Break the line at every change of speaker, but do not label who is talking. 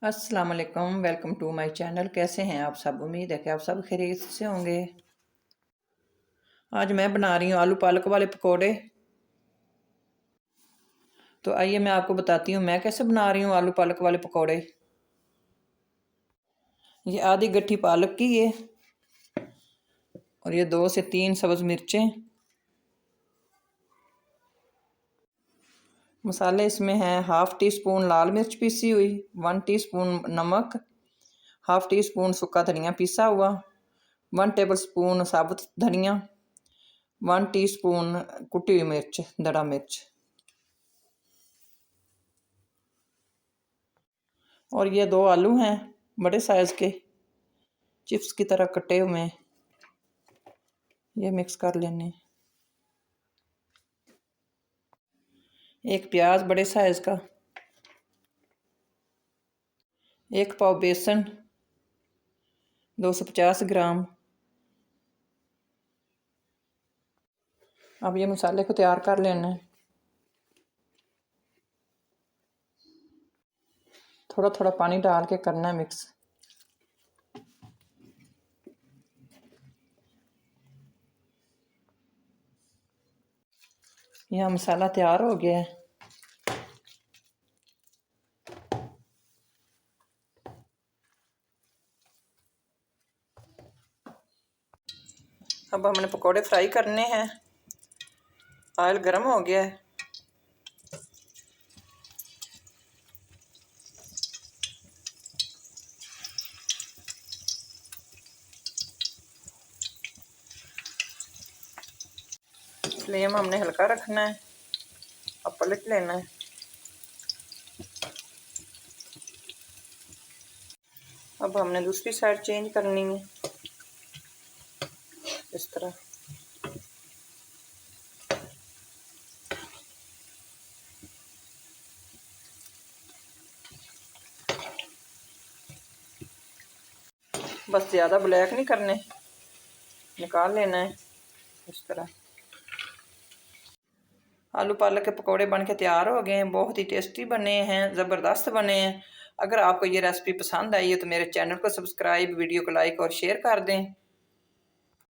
अस्सलाम वालेकुम, welcome to my channel. कैसे हैं आप सब? उम्मीद है कि आप सब खैरियत से होंगे। आज मैं बना रही हूँ आलू पालक वाले पकोड़े। तो आइए मैं आपको बताती हूँ मैं कैसे बना रही हूँ आलू पालक वाले पकोड़े। ये आधी गट्ठी पालक की है और ये 2 से 3 सब्ज़ मिर्चें। मसाले इसमें हैं हाफ़ टी स्पून लाल मिर्च पीसी हुई, 1 टीस्पून नमक, हाफ़ टी स्पून सूखा धनिया पीसा हुआ, 1 टेबल स्पून साबुत धनिया, 1 टीस्पून कुटी हुई मिर्च, दड़ा मिर्च। और ये 2 आलू हैं बड़े साइज़ के, चिप्स की तरह कटे हुए हैं। ये मिक्स कर लेने। एक प्याज बड़े साइज़ का, 1 पाव बेसन, 250 ग्राम। अब ये मसाले को तैयार कर लेना है। थोड़ा थोड़ा पानी डाल के करना है मिक्स। यह मसाला तैयार हो गया है। अब हमने पकोड़े फ्राई करने हैं। ऑयल गर्म हो गया है। फ्लेम हमने हल्का रखना है। अब पलट लेना है। अब हमने दूसरी साइड चेंज करनी है इस तरह। बस ज़्यादा ब्लैक नहीं करने, निकाल लेना है इस तरह। आलू पालक के पकोड़े बन के तैयार हो गए हैं। बहुत ही टेस्टी बने हैं, ज़बरदस्त बने हैं। अगर आपको ये रेसिपी पसंद आई है तो मेरे चैनल को सब्सक्राइब, वीडियो को लाइक और शेयर कर दें।